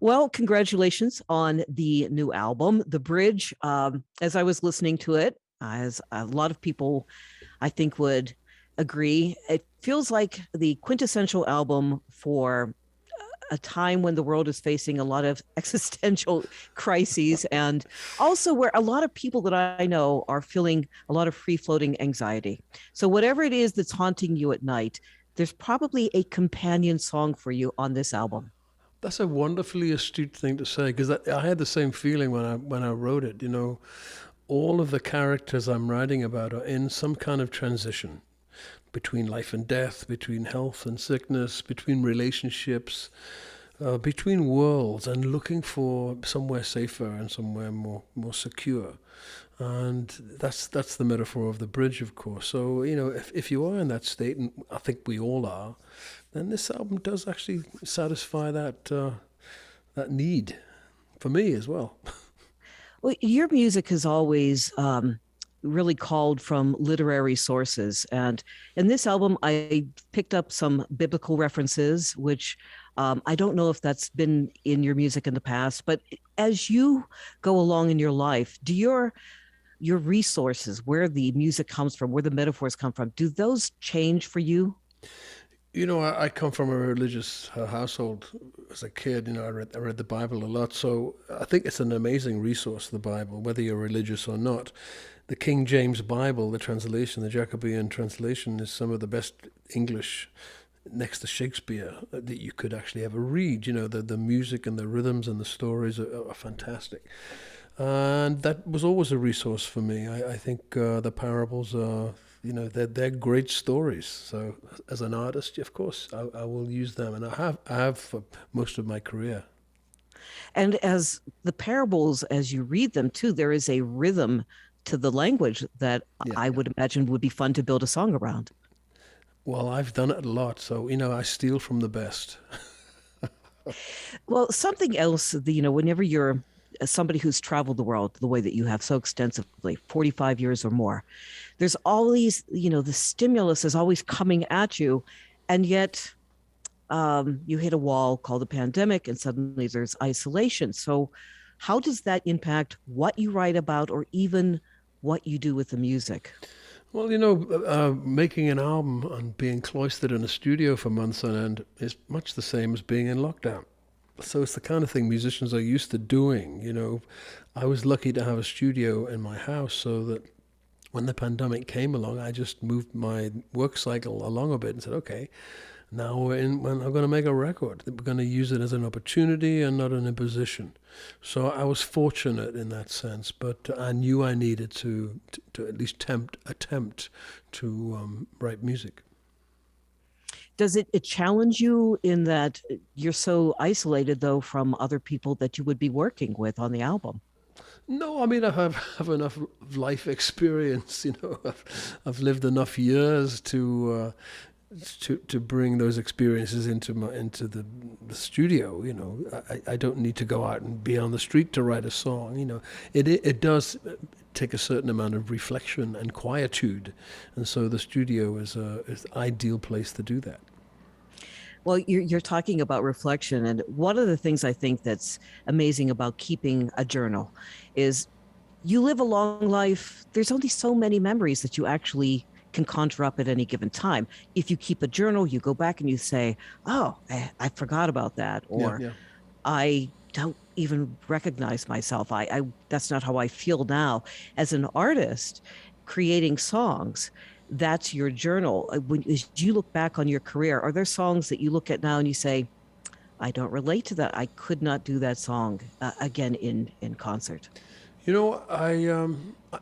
Well, congratulations on the new album, The Bridge. As I was listening to it, as a lot of people I think would agree, it feels like the quintessential album for a time when the world is facing a lot of existential crises, and also where a lot of people that I know are feeling a lot of free floating anxiety. So, whatever it is that's haunting you at night, there's probably a companion song for you on this album. That's a wonderfully astute thing to say because I had the same feeling when I wrote it. All of the characters I'm writing about are in some kind of transition between life and death, between health and sickness, between relationships, between worlds, and looking for somewhere safer and somewhere more secure. And that's the metaphor of the bridge, of course. So if you are in that state, and I think we all are, then this album does actually satisfy that need for me as well. Well, your music has always really called from literary sources. And in this album, I picked up some biblical references, which I don't know if that's been in your music in the past. But as you go along in your life, do your resources, where the music comes from, where the metaphors come from, do those change for you? I come from a religious household as a kid. I read the Bible a lot, so I think it's an amazing resource, the Bible, whether you're religious or not. The King James Bible, the translation, the Jacobean translation, is some of the best English next to Shakespeare that you could actually ever read. The music and the rhythms and the stories are fantastic. And that was always a resource for me. I think the parables are, they're great stories. So as an artist, of course, I will use them, and I have for most of my career. And as the parables, as you read them too, there is a rhythm to the language that Yeah, I yeah. would imagine would be fun to build a song around. Well, I've done it a lot, so I steal from the best. Well, something else, whenever you're somebody who's traveled the world the way that you have so extensively, 45 years or more, there's always, the stimulus is always coming at you. And yet you hit a wall called a pandemic, and suddenly there's isolation. So, how does that impact what you write about or even what you do with the music? Well, making an album and being cloistered in a studio for months on end is much the same as being in lockdown. So it's the kind of thing musicians are used to doing. I was lucky to have a studio in my house so that when the pandemic came along, I just moved my work cycle along a bit and said, okay, now when I'm going to make a record, we're going to use it as an opportunity and not an imposition. So I was fortunate in that sense, but I knew I needed to at least attempt to write music. Does it challenge you in that you're so isolated, though, from other people that you would be working with on the album? No, I mean I have enough life experience. I've lived enough years to bring those experiences into the studio. I don't need to go out and be on the street to write a song. It does take a certain amount of reflection and quietude, and so the studio is the ideal place to do that. Well, you're talking about reflection, and one of the things I think that's amazing about keeping a journal is you live a long life. There's only so many memories that you actually can conjure up at any given time. If you keep a journal, you go back and you say, "Oh, I forgot about that," Yeah, or yeah. "I don't even recognize myself. I that's not how I feel now." As an artist creating songs, that's your journal. When as you look back on your career, are there songs that you look at now and you say, "I don't relate to that. I could not do that song again in concert."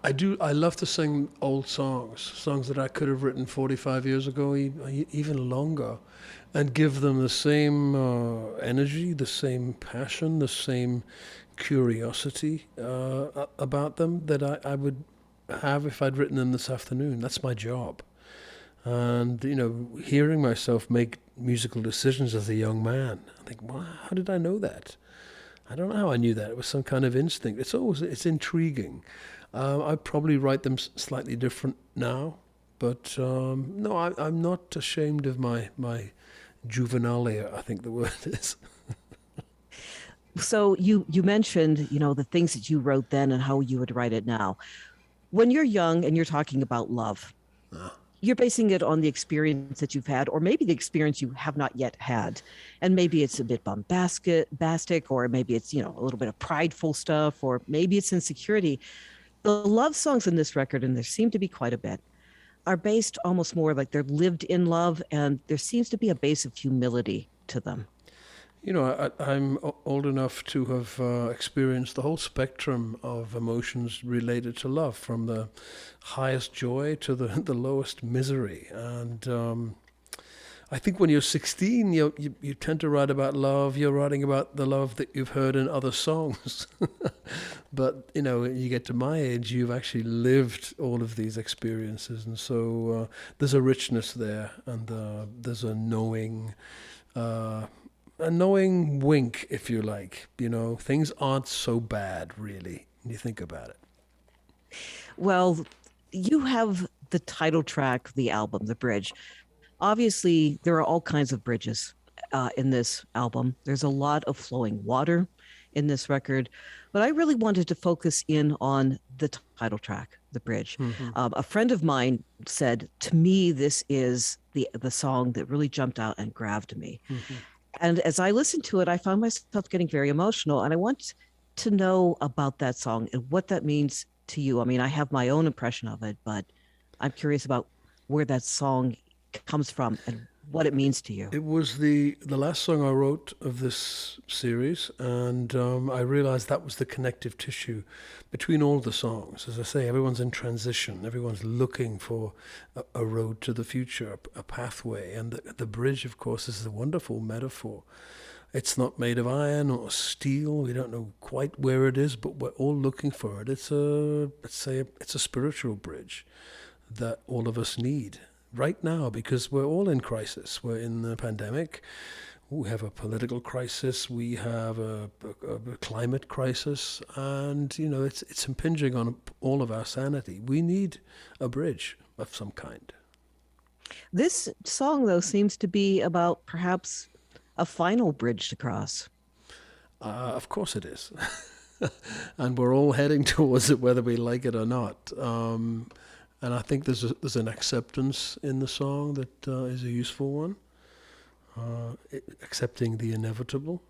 I do. I love to sing old songs that I could have written 45 years ago, even longer, and give them the same energy, the same passion, the same curiosity about them that I would have if I'd written them this afternoon. That's my job. And hearing myself make musical decisions as a young man, I think, wow, how did I know that? I don't know how I knew that. It was some kind of instinct. It's intriguing. I probably write them slightly different now, but no, I'm not ashamed of my juvenilia, I think the word is. So you mentioned, the things that you wrote then and how you would write it now. When you're young and you're talking about love, you're basing it on the experience that you've had, or maybe the experience you have not yet had. And maybe it's a bit bombastic, or maybe it's, a little bit of prideful stuff, or maybe it's insecurity. The love songs in this record, and there seem to be quite a bit, are based almost more like they're lived in love, and there seems to be a base of humility to them. I'm old enough to have experienced the whole spectrum of emotions related to love, from the highest joy to the lowest misery. And I think when you're 16, you tend to write about love. You're writing about the love that you've heard in other songs. But, you get to my age, you've actually lived all of these experiences. And so there's a richness there, and there's a knowing wink, if you like. Things aren't so bad, really, when you think about it. Well, you have the title track, the album, the bridge. Obviously, there are all kinds of bridges in this album. There's a lot of flowing water in this record, but I really wanted to focus in on the title track, the bridge. Mm-hmm. A friend of mine said, to me, this is the song that really jumped out and grabbed me. Mm-hmm. And as I listened to it, I found myself getting very emotional. And I want to know about that song and what that means to you. I mean, I have my own impression of it, but I'm curious about where that song comes from and what it means to you. It was the last song I wrote of this series, and I realized that was the connective tissue between all the songs. As I say, everyone's in transition. Everyone's looking for a road to the future, a pathway. And the bridge, of course, is a wonderful metaphor. It's not made of iron or steel. We don't know quite where it is, but we're all looking for it. It's a spiritual bridge that all of us need right now, because we're all in crisis. We're in the pandemic. We have a political crisis. We have a climate crisis, and it's impinging on all of our sanity. We need a bridge of some kind. This song, though, seems to be about perhaps a final bridge to cross. Of course it is. And we're all heading towards it, whether we like it or not. And I think there's an acceptance in the song that is a useful one. Accepting the inevitable.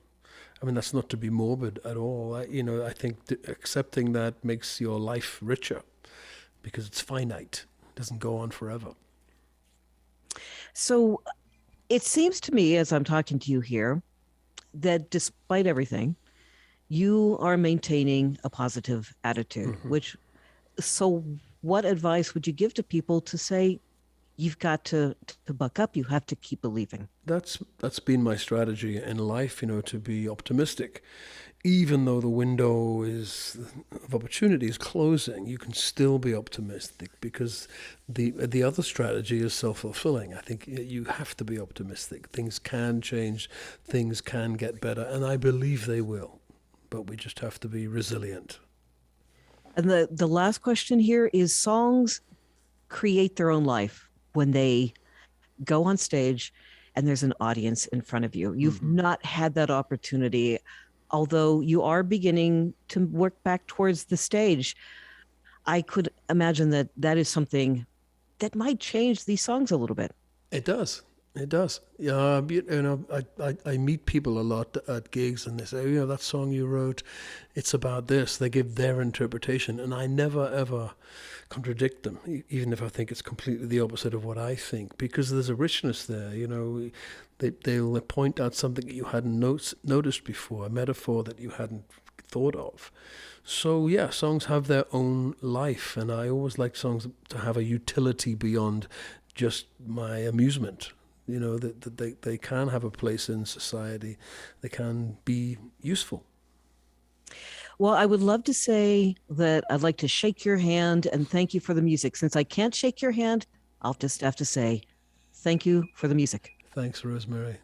I mean, that's not to be morbid at all. I think accepting that makes your life richer, because it's finite. It doesn't go on forever. So it seems to me, as I'm talking to you here, that despite everything, you are maintaining a positive attitude, Mm-hmm. So what advice would you give to people to say, you've got to buck up, you have to keep believing? That's been my strategy in life, to be optimistic. Even though the window of opportunity is closing, you can still be optimistic, because the other strategy is self-fulfilling. I think you have to be optimistic. Things can change, things can get better, and I believe they will. But we just have to be resilient. And the last question here is, songs create their own life when they go on stage and there's an audience in front of you. You've Mm-hmm. not had that opportunity, although you are beginning to work back towards the stage. I could imagine that is something that might change these songs a little bit. It does. It does. Yeah, I meet people a lot at gigs, and they say, that song you wrote, it's about this. They give their interpretation, and I never ever contradict them, even if I think it's completely the opposite of what I think, because there's a richness there. They'll point out something that you hadn't noticed before, a metaphor that you hadn't thought of. So yeah, songs have their own life, and I always like songs to have a utility beyond just my amusement. That they can have a place in society. They can be useful. Well, I would love to say that I'd like to shake your hand and thank you for the music. Since I can't shake your hand, I'll just have to say thank you for the music. Thanks, Rosemary.